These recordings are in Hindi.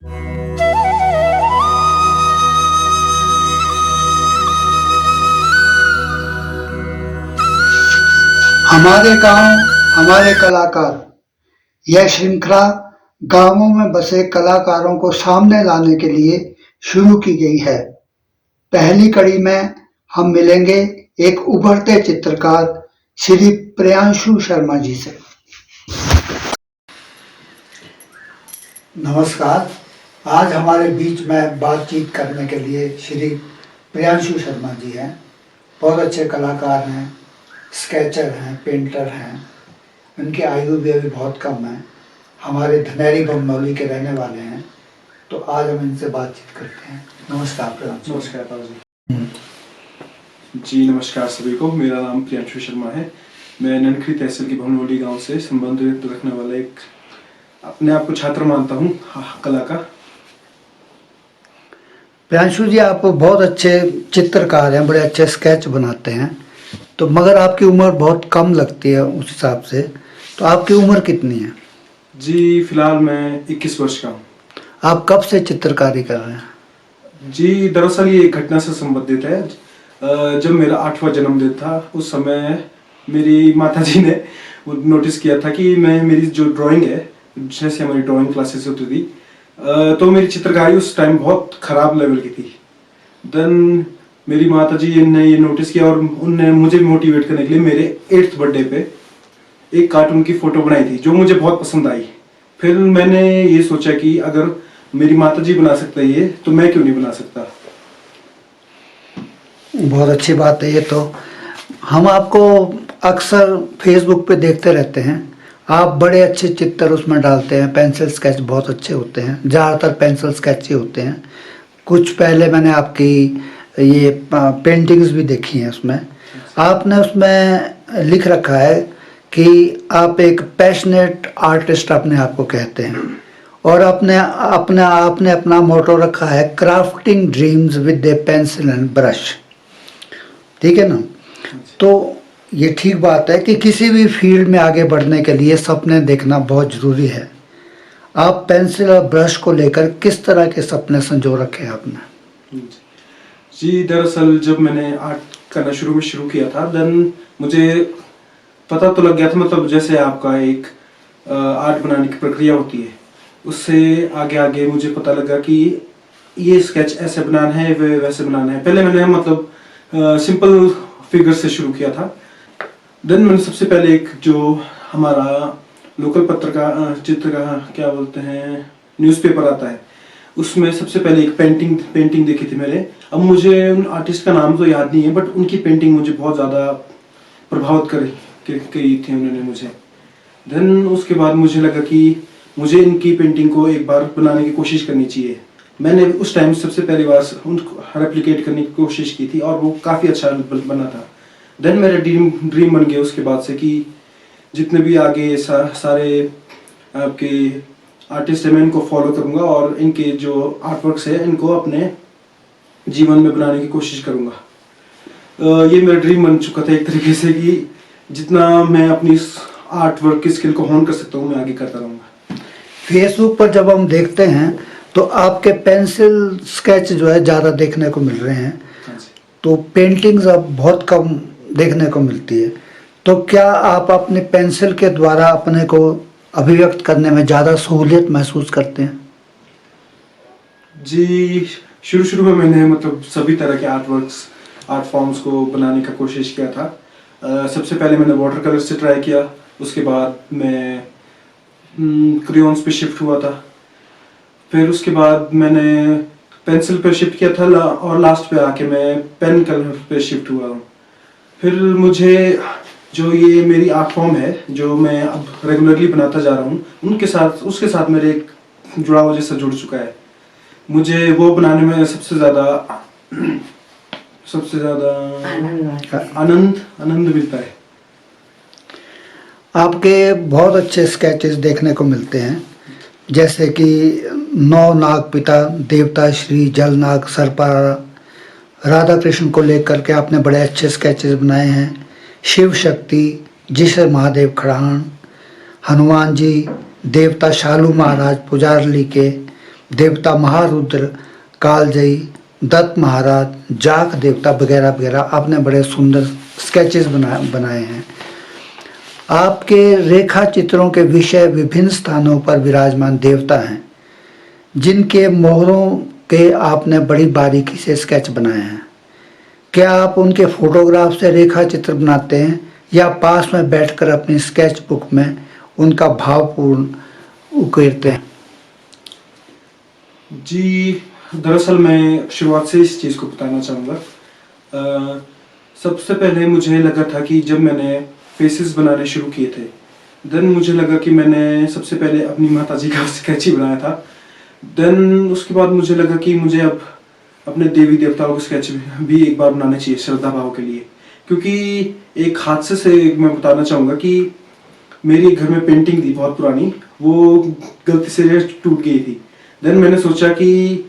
हमारे गांव हमारे कलाकार, यह श्रृंखला गांवों में बसे कलाकारों को सामने लाने के लिए शुरू की गई है। पहली कड़ी में हम मिलेंगे एक उभरते चित्रकार श्री प्रियांशु शर्मा जी से। नमस्कार, आज हमारे बीच में बातचीत करने के लिए श्री प्रियांशु शर्मा जी हैं। बहुत अच्छे कलाकार हैं, स्केचर हैं, पेंटर हैं। उनकी आयु भी अभी बहुत कम है। हमारे धनेरी बमनौली के रहने वाले हैं। तो आज हम इनसे बातचीत करते हैं। नमस्कार प्रियांशु। नमस्कार ताऊ जी। नमस्कार सभी को। मेरा नाम प्रियांशु शर्मा है। मैं ननखरी तहसील की बमनौली गांव से संबंध रखने वाला एक अपने आप को छात्र मानता हूँ कला का। प्रियांशु जी, आप बहुत अच्छे चित्रकार हैं, बड़े अच्छे स्केच बनाते हैं। तो मगर आपकी उम्र बहुत कम लगती है उस हिसाब से। तो आपकी उम्र कितनी है? जी फिलहाल मैं 21 वर्ष का हूँ। आप कब से चित्रकारी कर रहे हैं? जी दरअसल ये एक घटना से संबंधित है। जब मेरा 8वां जन्मदिन था उस समय मेरी माताजी ने नोटिस किया था कि मैं मेरी जो ड्राइंग है, जैसे हमारी ड्राइंग क्लासेस होती थी, तो मेरी चित्रकारी उस टाइम बहुत ख़राब लेवल की थी। देन मेरी माताजी ने ये नोटिस किया और उनने मुझे मोटिवेट करने के लिए मेरे 8th बर्थडे पे एक कार्टून की फ़ोटो बनाई थी जो मुझे बहुत पसंद आई। फिर मैंने ये सोचा कि अगर मेरी माताजी बना सकता है ये, तो मैं क्यों नहीं बना सकता। बहुत अच्छी बात है ये तो। हम आपको अक्सर फेसबुक पे देखते रहते हैं। आप बड़े अच्छे चित्र उसमें डालते हैं, पेंसिल स्केच बहुत अच्छे होते हैं। ज़्यादातर पेंसिल स्केच ही होते हैं। कुछ पहले मैंने आपकी ये पेंटिंग्स भी देखी हैं। उसमें आपने उसमें लिख रखा है कि आप एक पैशनेट आर्टिस्ट अपने आप को कहते हैं, और आपने अपना मोटो रखा है crafting dreams with A pencil and brush. ठीक है ना? तो ये ठीक बात है कि किसी भी फील्ड में आगे बढ़ने के लिए सपने देखना बहुत ज़रूरी है। आप पेंसिल और ब्रश को लेकर किस तरह के सपने संजो रखे हैं आपने? जी दरअसल जब मैंने आर्ट करना शुरू किया था, देन मुझे पता तो लग गया था, मतलब जैसे आपका एक आर्ट बनाने की प्रक्रिया होती है, उससे आगे आगे मुझे पता लगा कि ये स्केच ऐसे बनाना है, वैसे बनाना है। पहले मैंने मतलब सिंपल फिगर से शुरू किया था। देन मैंने सबसे पहले एक जो हमारा लोकल पत्र का चित्र का क्या बोलते हैं, न्यूज़पेपर आता है, उसमें सबसे पहले एक पेंटिंग देखी थी मैंने। अब मुझे उन आर्टिस्ट का नाम तो याद नहीं है, बट उनकी पेंटिंग मुझे बहुत ज़्यादा प्रभावित करी थी उन्होंने मुझे। देन उसके बाद मुझे लगा कि मुझे इनकी पेंटिंग को एक बार बनाने की कोशिश करनी चाहिए। मैंने उस टाइम सबसे पहली बार उनको रेप्लिकेट करने की कोशिश की थी और वो काफ़ी अच्छा बना था। देन मेरा ड्रीम बन गया उसके बाद से कि जितने भी आगे सारे आपके आर्टिस्ट है, मैं इनको फॉलो करूँगा और इनके जो आर्टवर्क्स है इनको अपने जीवन में बनाने की कोशिश करूँगा। ये मेरा ड्रीम बन चुका था एक तरीके से कि जितना मैं अपनी आर्ट वर्क की स्किल को होन कर सकता हूँ, मैं आगे करता रहूँगा। फेसबुक पर जब हम देखते हैं तो आपके पेंसिल स्केच जो है ज़्यादा देखने को मिल रहे हैं, तो पेंटिंग्स अब बहुत कम देखने को मिलती है। तो क्या आप अपने पेंसिल के द्वारा अपने को अभिव्यक्त करने में ज़्यादा सहूलियत महसूस करते हैं? जी शुरू में मैंने मतलब सभी तरह के आर्ट फॉर्म्स को बनाने का कोशिश किया था। सबसे पहले मैंने वाटर कलर से ट्राई किया, उसके बाद मैं क्रेयॉन्स पे शिफ्ट हुआ था, फिर उसके बाद मैंने पेंसिल पे शिफ्ट किया था और लास्ट पे आके मैं पेन कलर पे शिफ्ट हुआ हूँ। फिर मुझे जो ये मेरी आर्ट फॉर्म है जो मैं अब रेगुलरली बनाता जा रहा हूँ, उसके साथ मेरे एक जुड़ाव जैसा जुड़ चुका है। मुझे वो बनाने में सबसे ज़्यादा आनंद मिलता है। आपके बहुत अच्छे स्केचेस देखने को मिलते हैं, जैसे कि नौ नाग पिता, देवता श्री, जलनाग, सर्पारा, राधा कृष्ण को लेकर के आपने बड़े अच्छे स्केचेस बनाए हैं। शिव शक्ति, जिसे महादेव खड़ाहन, हनुमान जी, देवता शालू महाराज पुजारली के, देवता महारुद्र, कालजयी, दत्त महाराज, जाक देवता वगैरह वगैरह आपने बड़े सुंदर स्केचेस बनाए हैं। आपके रेखा चित्रों के विषय विभिन्न स्थानों पर विराजमान देवता हैं, जिनके मोहरों के आपने बड़ी बारीकी से स्केच बनाए हैं। क्या आप उनके फोटोग्राफ से रेखा चित्र बनाते हैं या पास में बैठकर अपनी स्केच बुक में उनका भावपूर्ण उकेरते हैं? जी, दरअसल मैं शुरुआत से इस चीज़ को बताना चाहूँगा। सबसे पहले मुझे लगा था कि जब मैंने फेसेस बनाने शुरू किए थे, देन मुझे लगा कि मैंने सबसे पहले अपनी माता जी का स्केच ही बनाया था। देन उसके बाद मुझे लगा कि मुझे अब अपने देवी देवताओं का स्केच भी एक बार बनाना चाहिए श्रद्धा भाव के लिए। क्योंकि एक हादसे से मैं बताना चाहूँगा कि मेरी घर में पेंटिंग थी बहुत पुरानी, वो गलती से टूट गई थी। देन मैंने सोचा कि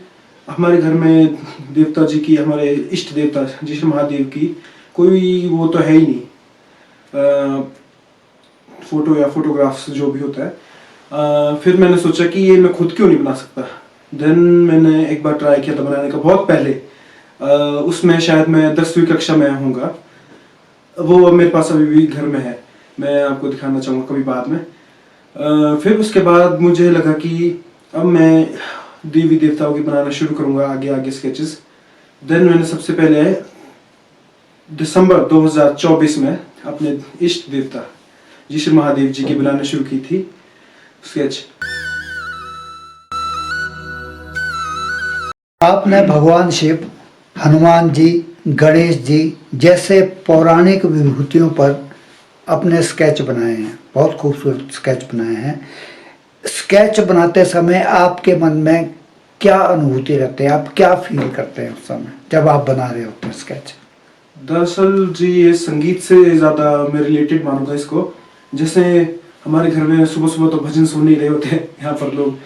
हमारे घर में देवता जी की, हमारे इष्ट देवता जिस महादेव की कोई वो तो है ही नहीं, फोटो या फोटोग्राफ्स जो भी होता है। फिर मैंने सोचा कि ये मैं खुद क्यों नहीं बना सकता। देन मैंने एक बार ट्राई किया था बनाने का, बहुत पहले। उसमें शायद मैं 10वीं कक्षा में होऊंगा, वो मेरे पास अभी भी घर में है, मैं आपको दिखाना चाहूँगा कभी बाद में। फिर उसके बाद मुझे लगा कि अब मैं देवी देवताओं की बनाना शुरू करूँगा आगे आगे स्केचेस। देन मैंने सबसे पहले दिसंबर 2024 में अपने इष्ट देवता जी श्री महादेव जी की बनाना शुरू की थी स्केच। आपने भगवान शिव, हनुमान जी, गणेश जी जैसे पौराणिक विभूतियों पर अपने स्केच बनाए हैं, बहुत खूबसूरत स्केच बनाए हैं। स्केच बनाते समय आपके मन में क्या अनुभूति रहती है, आप क्या फील करते हैं उस समय जब आप बना रहे होते हैं स्केच? दरअसल जी ये संगीत से ज़्यादा मैं रिलेटेड मानूंगा इसको। जैसे हमारे घर में सुबह सुबह तो भजन सुन नहीं रहे होते हैं यहाँ पर लोग।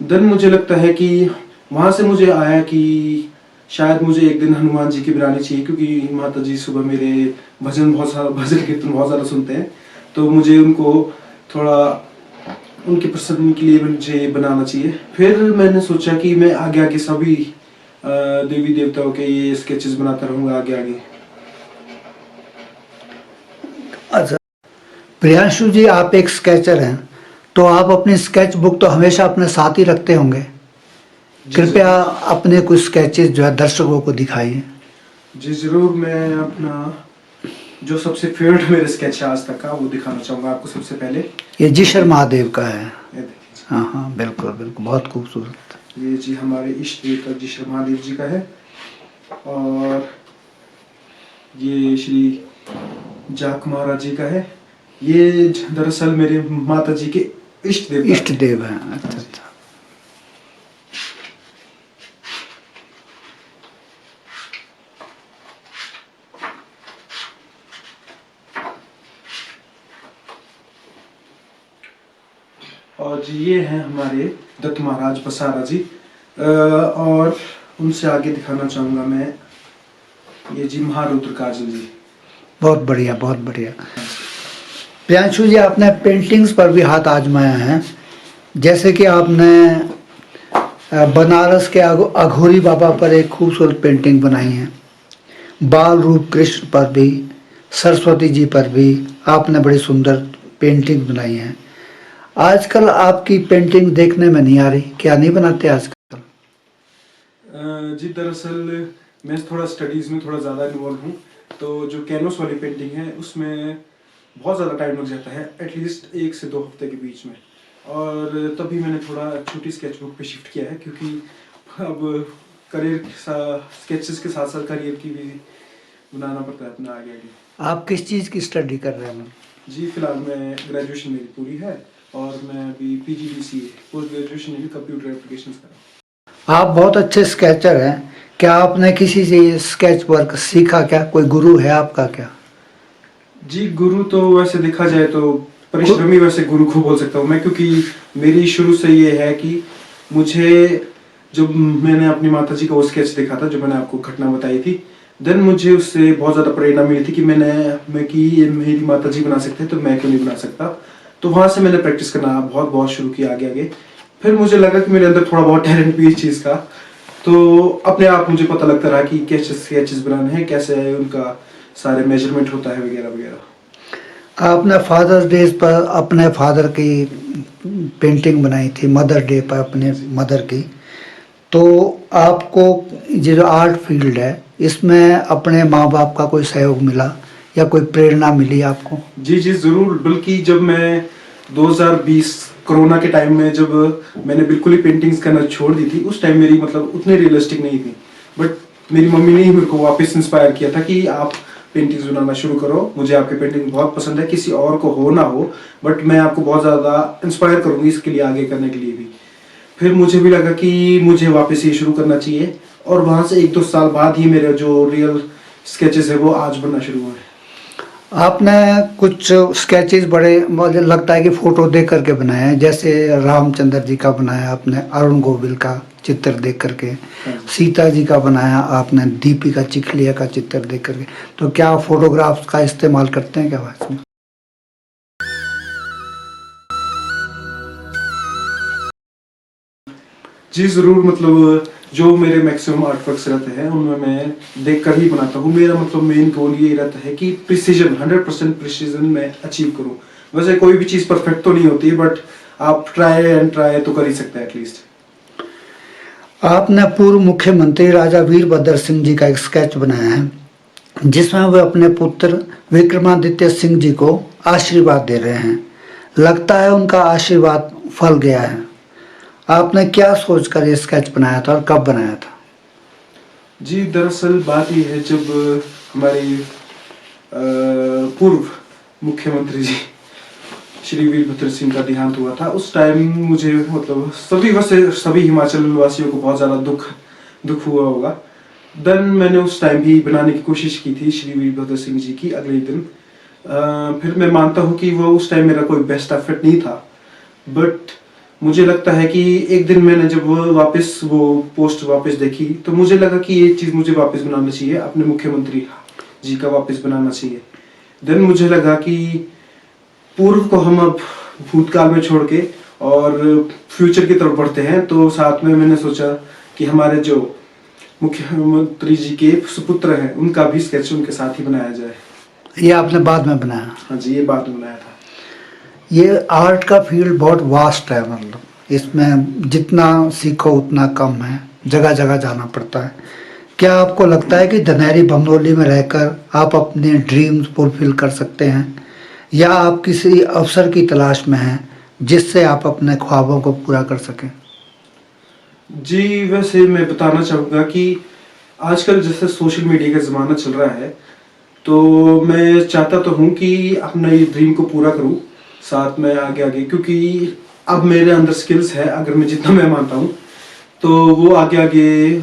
देन मुझे लगता है कि वहाँ से मुझे आया कि शायद मुझे एक दिन हनुमान जी की बनानी चाहिए, क्योंकि माता जी सुबह मेरे भजन कीर्तन बहुत ज़्यादा सुनते हैं, तो मुझे उनको थोड़ा उनकी प्रसन्नता के लिए मुझे बनाना चाहिए। फिर मैंने सोचा कि मैं आगे आगे सभी देवी देवताओं के ये स्केचेस बनाता रहूँगा आगे आगे। अच्छा प्रियांशु जी, आप एक स्केचर हैं, तो आप अपनी स्केच बुक तो हमेशा अपने साथ ही रखते होंगे। कृपया अपने कुछ स्केचेस जो है दर्शकों को दिखाइए। जी जरूर, मैं अपना जो सबसे फेवरेट मेरे स्केच है आज तक का वो दिखाना चाहूँगा आपको। सबसे पहले ये जिशर महादेव का है। हाँ हाँ बिल्कुल बिल्कुल, बहुत खूबसूरत। ये जी हमारे इष्ट देवता जिशर महादेव जी का है। और ये श्री जाक महाराज जी का है। ये दरअसल मेरे माता जी के इष्ट देव हैं। अच्छा अच्छा। और जी ये हैं हमारे दत्त महाराज बसारा जी। और उनसे आगे दिखाना चाहूँगा मैं ये जी महारुद्र काजल जी। बहुत बढ़िया बहुत बढ़िया। प्रियांशु जी, आपने पेंटिंग्स पर भी हाथ आजमाया है, जैसे कि आपने बनारस के अघोरी बाबा पर एक खूबसूरत पेंटिंग बनाई है, बाल रूप कृष्ण पर भी, सरस्वती जी पर भी आपने बड़ी सुंदर पेंटिंग बनाई है। आजकल आपकी पेंटिंग देखने में नहीं आ रही, क्या नहीं बनाते आजकल? जी दरअसल मैं थोड़ा स्टडीज़ में थोड़ा ज़्यादा इन्वॉल्व हूँ, तो जो कैनवस वाली पेंटिंग है उसमें बहुत ज़्यादा टाइम लग जाता है, एटलीस्ट 1 से 2 हफ्ते के बीच में। और तभी मैंने थोड़ा छोटी स्केचबुक पे शिफ्ट किया है, क्योंकि अब करियर के साथ स्केचेस के साथ साथ करियर की भी बनाना पड़ता है अपना आगे आगे। आप किस चीज़ की स्टडी कर रहे हैं? जी फिलहाल मैं ग्रेजुएशन मेरी पूरी है और मैं अभी PGDCA पोस्ट ग्रेजुएशन में कंप्यूटर एप्लीकेशंस कर रहा हूँ। आप बहुत अच्छे स्केचर हैं, क्या आपने किसी से ये स्केच वर्क सीखा? क्या कोई गुरु है आपका क्या? जी गुरु तो वैसे देखा जाए तो परिश्रमी वैसे गुरु को बोल सकता हूँ मैं, क्योंकि मेरी शुरू से ये है कि मुझे जब मैंने अपनी माता जी का वो स्केच देखा था, जो मैंने आपको घटना बताई थी, देन मुझे उससे बहुत ज़्यादा प्रेरणा मिली थी कि ये मेरी माता जी बना सकते हैं तो मैं क्यों नहीं बना सकता। तो वहाँ से मैंने प्रैक्टिस करना बहुत शुरू किया आगे आगे। फिर मुझे लगा कि मेरे अंदर थोड़ा बहुत टैलेंट भी है इस चीज़ का, तो अपने आप मुझे पता लगता रहा कि कैसे स्केचेस बनाने हैं, कैसे उनका सारे मेजरमेंट होता है वगैरह वगैरह। आपने फादर्स डे पर अपने फादर की पेंटिंग बनाई थी, मदर डे पर अपने मदर की, तो आपको ये जो आर्ट फील्ड है इसमें अपने माँ बाप का कोई सहयोग मिला या कोई प्रेरणा मिली आपको? जी जी ज़रूर, बल्कि जब मैं 2020 कोरोना के टाइम में जब मैंने बिल्कुल ही पेंटिंग्स करना छोड़ दी थी, उस टाइम मेरी मतलब उतनी रियलिस्टिक नहीं थी, बट मेरी मम्मी ने ही मेरे को वापस इंस्पायर किया था कि आप पेंटिंग्स बनाना शुरू करो, मुझे आपकी पेंटिंग बहुत पसंद है, किसी और को हो ना हो बट मैं आपको बहुत ज़्यादा इंस्पायर करूँगी इसके लिए, आगे करने के लिए भी। फिर मुझे भी लगा कि मुझे वापस ये शुरू करना चाहिए, और वहाँ से 1-2 साल बाद ही मेरे जो रियल स्केचेस है वो आज बनना शुरू हुए। आपने कुछ स्केचेस बड़े, मुझे लगता है कि फोटो देख करके बनाए हैं, जैसे रामचंद्र जी का बनाया आपने, अरुण गोविल का चित्र देख करके, सीता जी का बनाया आपने, दीपिका चिखलिया का चित्र देख करके। तो क्या फोटोग्राफ्स का इस्तेमाल करते हैं क्या इसमें? जी ज़रूर, मतलब जो मेरे मैक्सिमम आर्ट वर्क्स रहते हैं उनमें मैं देख कर ही बनाता हूँ। मेरा मतलब मेन गोल ये रहता है कि प्रिसीजन 100% प्रिसीजन मैं अचीव करूँ। वैसे कोई भी चीज़ परफेक्ट तो नहीं होती, बट आप ट्राई एंड ट्राई तो कर ही सकते हैं एटलीस्ट। आपने पूर्व मुख्यमंत्री राजा वीरभद्र सिंह जी का एक स्केच बनाया है जिसमें वे अपने पुत्र विक्रमादित्य सिंह जी को आशीर्वाद दे रहे हैं। लगता है उनका आशीर्वाद फल गया है। आपने क्या सोचकर ये स्केच बनाया था और कब बनाया था? जी दरअसल बात ये है, जब हमारे पूर्व मुख्यमंत्री जी श्री वीरभद्र सिंह का देहांत हुआ था, उस टाइम मुझे मतलब सभी हिमाचल वासियों को बहुत ज़्यादा दुख हुआ होगा। देन मैंने उस टाइम भी बनाने की कोशिश की थी श्री वीरभद्र सिंह जी की अगले दिन। फिर मैं मानता हूँ कि वो उस टाइम मेरा कोई बेस्ट एफर्ट नहीं था, बट मुझे लगता है कि एक दिन मैंने जब वो पोस्ट वापस देखी तो मुझे लगा कि ये चीज़ मुझे वापस बनाना चाहिए, अपने मुख्यमंत्री जी का वापस बनाना चाहिए। देन मुझे लगा कि पूर्व को हम अब भूतकाल में छोड़ के और फ्यूचर की तरफ बढ़ते हैं, तो साथ में मैंने सोचा कि हमारे जो मुख्यमंत्री जी के सुपुत्र हैं उनका भी स्केच उनके साथ ही बनाया जाए। ये आपने बाद में बनाया? हाँ जी, ये बाद में बनाया था। ये आर्ट का फील्ड बहुत वास्ट है, मतलब इसमें जितना सीखो उतना कम है, जगह जगह जाना पड़ता है। क्या आपको लगता है कि धनेरी भमरोली में रहकर आप अपने ड्रीम्स फुलफिल कर सकते हैं, या आप किसी अवसर की तलाश में हैं जिससे आप अपने ख्वाबों को पूरा कर सकें? जी वैसे मैं बताना चाहूँगा कि आजकल जैसे सोशल मीडिया का ज़माना चल रहा है, तो मैं चाहता तो हूँ कि अपना ये ड्रीम को पूरा करूँ साथ में आगे, क्योंकि अब मेरे अंदर स्किल्स है, अगर मैं जितना मैं मानता हूँ, तो वो आगे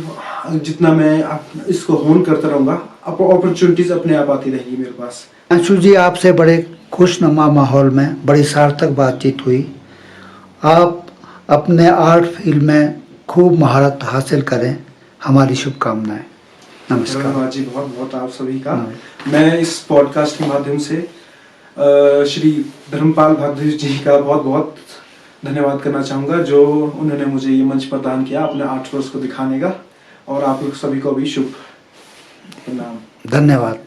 जितना मैं इसको होन करता रहूँगा, अपॉर्चुनिटीज़ अपने आप आती रहेगी मेरे पास। अंशु जी, आपसे बड़े खुशनुमा माहौल में बड़ी सार्थक बातचीत हुई। आप अपने आर्ट फील्ड में खूब महारत हासिल करें, हमारी शुभकामनाएं। नमस्कार। धन्यवाद जी, बहुत बहुत आप सभी का। मैं इस पॉडकास्ट के माध्यम से श्री धर्मपाल भागवत जी का बहुत बहुत धन्यवाद करना चाहूँगा, जो उन्होंने मुझे ये मंच प्रदान किया अपने आर्ट वर्क्स को दिखाने का, और आप लोग सभी को भी शुभ प्रणाम। धन्यवाद।